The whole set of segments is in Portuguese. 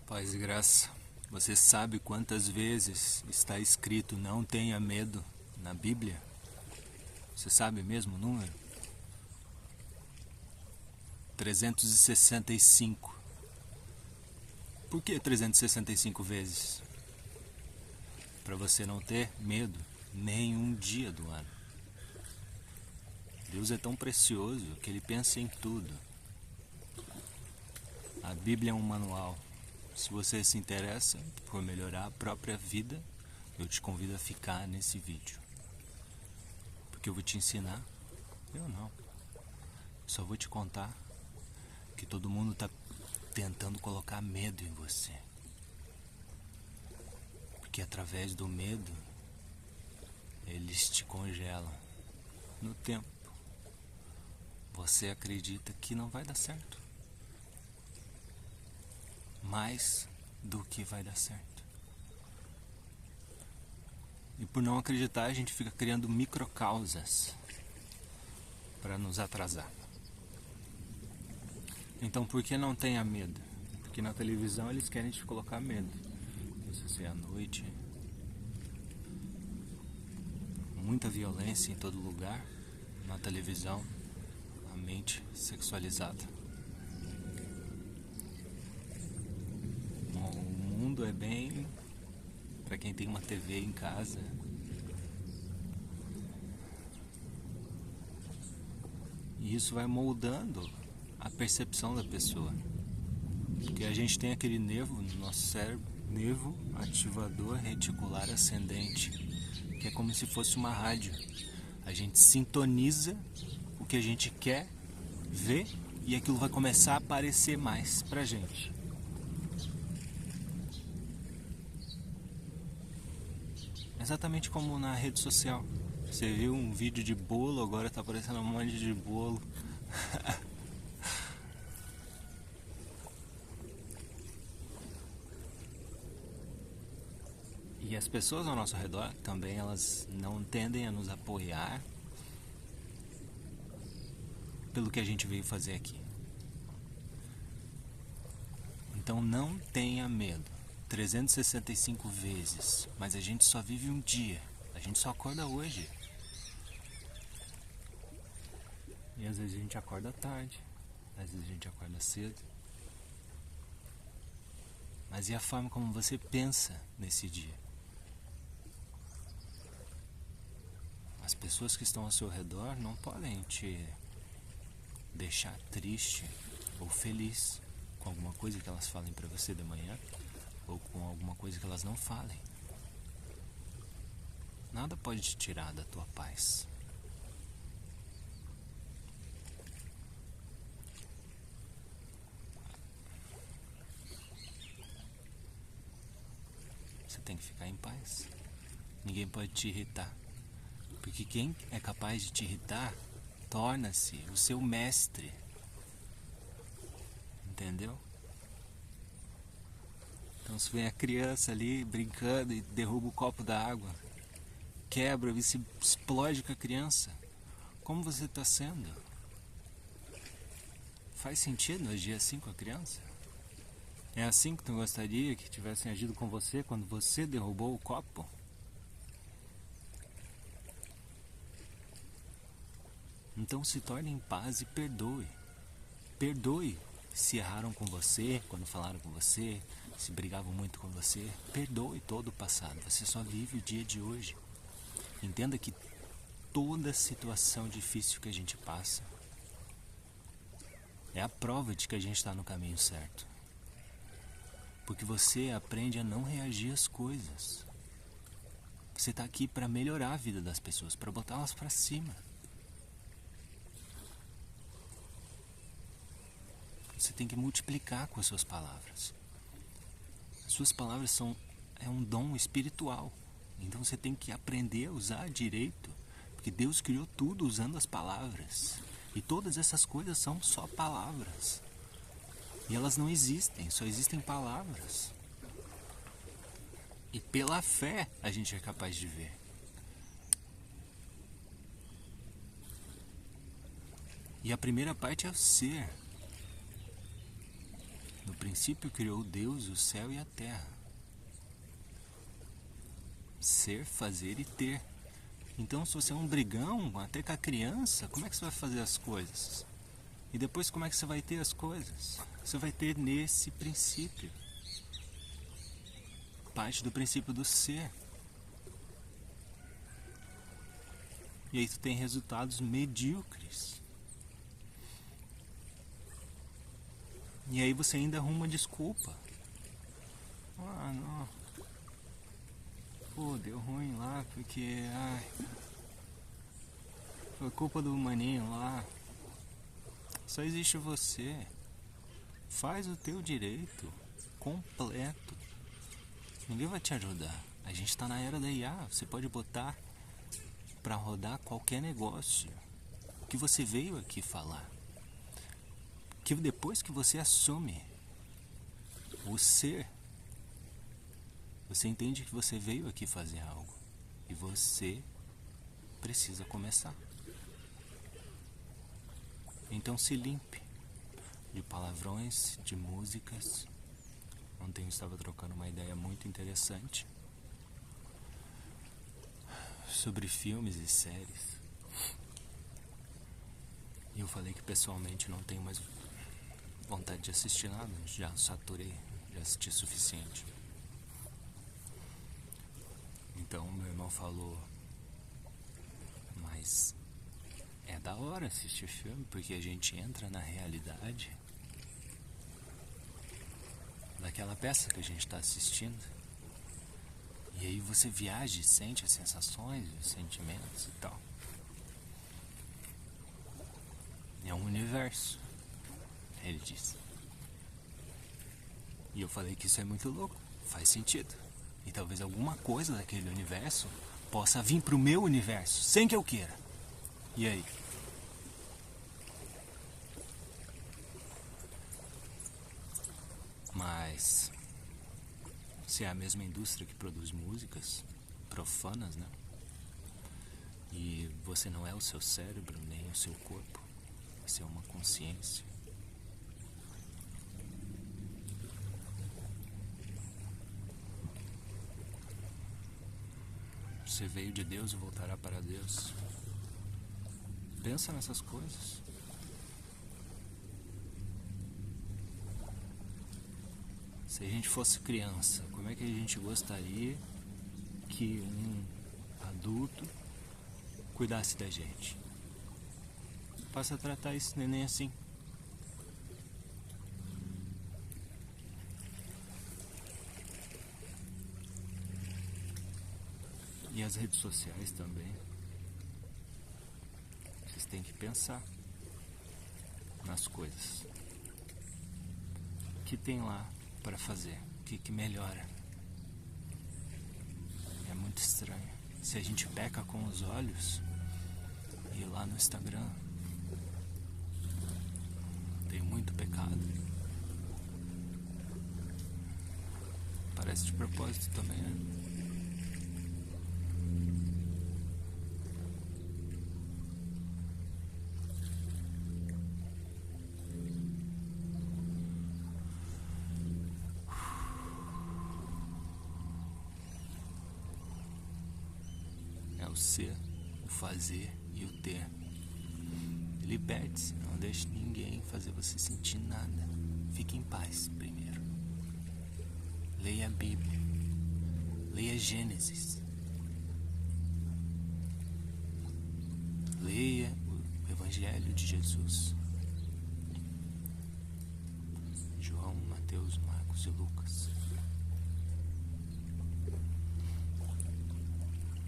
Paz e graça. Você sabe quantas vezes está escrito não tenha medo na Bíblia? Você sabe mesmo o número? 365. Por que 365 vezes? Para você não ter medo nenhum dia do ano. Deus é tão precioso que Ele pensa em tudo. A Bíblia é um manual. Se você se interessa por melhorar a própria vida, eu te convido a ficar nesse vídeo. Porque eu vou te ensinar. Eu não. Só vou te contar que todo mundo está tentando colocar medo em você. Porque através do medo, eles te congelam no tempo. Você acredita que não vai dar certo. Mais do que vai dar certo. E por não acreditar, a gente fica criando microcausas para nos atrasar. Então por que não tenha medo? Porque na televisão eles querem te colocar medo. Isso é à noite. Muita violência em todo lugar. Na televisão, a mente sexualizada. O mundo é bem para quem tem uma TV em casa. E isso vai moldando a percepção da pessoa. Porque a gente tem aquele nervo no nosso cérebro, nervo ativador reticular ascendente, que é como se fosse uma rádio. A gente sintoniza o que a gente quer ver e aquilo vai começar a aparecer mais pra gente. Exatamente como na rede social. Você viu um vídeo de bolo, agora tá aparecendo um monte de bolo. E as pessoas ao nosso redor também, elas não tendem a nos apoiar pelo que a gente veio fazer aqui. Então não tenha medo. 365 vezes. Mas a gente só vive um dia. A gente só acorda hoje. E às vezes a gente acorda tarde. Às vezes a gente acorda cedo. Mas e a forma como você pensa nesse dia? As pessoas que estão ao seu redor não podem te deixar triste ou feliz com alguma coisa que elas falem pra você de manhã ou com alguma coisa que elas não falem. Nada pode te tirar da tua paz. Você tem que ficar em paz. Ninguém pode te irritar. Porque quem é capaz de te irritar torna-se o seu mestre. Entendeu? Então se vem a criança ali brincando e derruba o copo da água, quebra e se explode com a criança, como você está sendo? Faz sentido agir assim com a criança? É assim que tu gostaria que tivessem agido com você quando você derrubou o copo? Então se torne em paz e perdoe. Perdoe se erraram com você, quando falaram com você, se brigavam muito com você. Perdoe todo o passado. Você só vive o dia de hoje. Entenda que toda situação difícil que a gente passa é a prova de que a gente está no caminho certo. Porque você aprende a não reagir às coisas. Você está aqui para melhorar a vida das pessoas, para botá-las para cima. Você tem que multiplicar com as suas palavras. As suas palavras é um dom espiritual. Então você tem que aprender a usar direito. Porque Deus criou tudo usando as palavras. E todas essas coisas são só palavras. E elas não existem, só existem palavras. E pela fé a gente é capaz de ver. E a primeira parte é o ser. No princípio criou Deus o céu e a terra. Ser, fazer e ter. Então, se você é um brigão, até com a criança, como é que você vai fazer as coisas? E depois, como é que você vai ter as coisas? Você vai ter nesse princípio. Parte do princípio do ser. E aí tu tem resultados medíocres. E aí você ainda arruma desculpa. Ah, não. Pô, deu ruim lá porque... foi culpa do maninho lá. Só existe você. Faz o teu direito completo. Ninguém vai te ajudar. A gente tá na era da IA. Você pode botar pra rodar qualquer negócio que você veio aqui falar. Que depois que você assume o ser, você entende que você veio aqui fazer algo. E você precisa começar. Então se limpe de palavrões, de músicas. Ontem eu estava trocando uma ideia muito interessante sobre filmes e séries. E eu falei que pessoalmente não tenho mais vontade de assistir nada. Já saturei, já assisti o suficiente. Então meu irmão falou: mas é da hora assistir filme, porque a gente entra na realidade daquela peça que a gente está assistindo. E aí você viaja e sente as sensações, os sentimentos e tal. É um universo, ele disse. E eu falei que isso é muito louco, faz sentido. E talvez alguma coisa daquele universo possa vir pro meu universo, sem que eu queira. E aí? Mas se é a mesma indústria que produz músicas profanas, né? E você não é o seu cérebro, nem o seu corpo. Você é uma consciência. Você veio de Deus e voltará para Deus. Pensa nessas coisas. Se a gente fosse criança, como é que a gente gostaria que um adulto cuidasse da gente? Passa a tratar esse neném assim. E as redes sociais também. Vocês têm que pensar nas coisas. O que tem lá para fazer? O que melhora? É muito estranho. Se a gente peca com os olhos, e lá no Instagram tem muito pecado. Parece de propósito também, né? É o ser, o fazer e o ter. Liberte-se, não deixe ninguém fazer você sentir nada. Fique em paz primeiro. Leia a Bíblia. Leia Gênesis. Leia o Evangelho de Jesus. João, Mateus, Marcos e Lucas.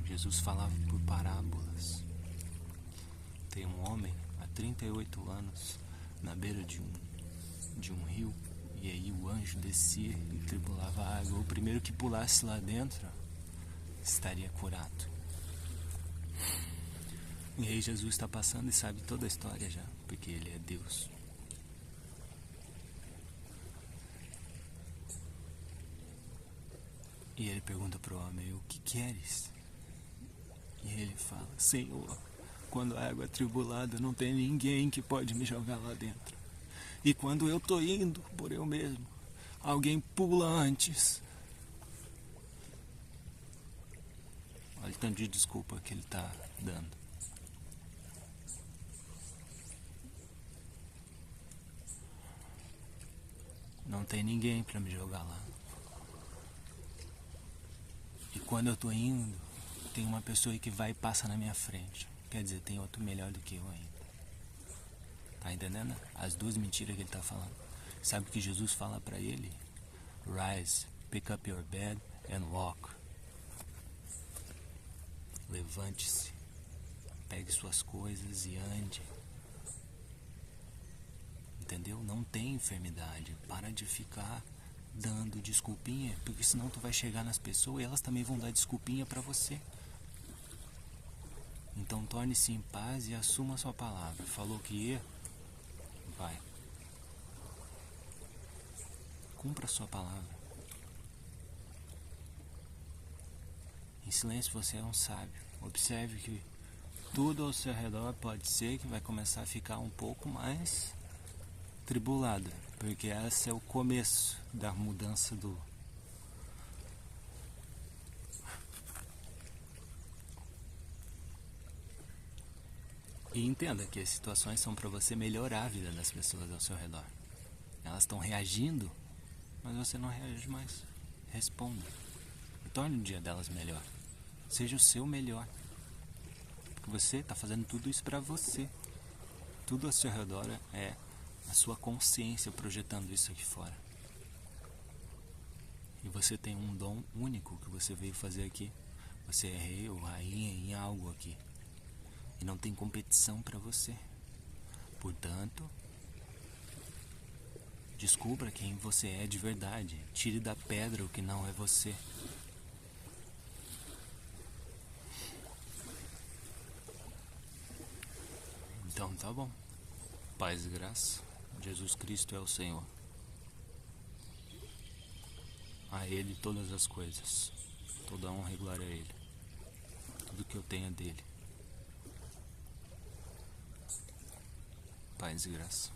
Jesus falava por parábolas. Tem um homem há 38 anos na beira de um rio, e aí o anjo descia e tribulava a água. O primeiro que pulasse lá dentro estaria curado. E aí Jesus está passando e sabe toda a história já, porque ele é Deus. E ele pergunta para o homem: o que queres? E ele fala: Senhor, quando a água é tribulada, não tem ninguém que pode me jogar lá dentro. E quando eu tô indo por eu mesmo, alguém pula antes. Olha o tanto de desculpa que ele tá dando. Não tem ninguém pra me jogar lá. E quando eu tô indo, tem uma pessoa aí que vai e passa na minha frente. Quer dizer, tem outro melhor do que eu ainda. Tá entendendo? As duas mentiras que ele tá falando. Sabe o que Jesus fala pra ele? Rise, pick up your bed and walk. Levante-se, pegue suas coisas e ande. Entendeu? Não tem enfermidade. Para de ficar dando desculpinha, porque senão tu vai chegar nas pessoas e elas também vão dar desculpinha pra você. Então torne-se em paz e assuma a sua palavra. Falou que ia, vai. Cumpra a sua palavra. Em silêncio você é um sábio. Observe que tudo ao seu redor pode ser que vai começar a ficar um pouco mais tribulado, porque esse é o começo da mudança do... E entenda que as situações são para você melhorar a vida das pessoas ao seu redor. Elas estão reagindo, mas você não reage mais. Responda. E torne o dia delas melhor. Seja o seu melhor. Porque você está fazendo tudo isso para você. Tudo ao seu redor é a sua consciência projetando isso aqui fora. E você tem um dom único que você veio fazer aqui. Você é rei ou rainha em algo aqui. E não tem competição para você. Portanto, descubra quem você é de verdade. Tire da pedra o que não é você. Então tá bom. Paz e graça. Jesus Cristo é o Senhor. A Ele todas as coisas. Toda honra e glória a Ele. Tudo que eu tenho é dele. Paz e graça.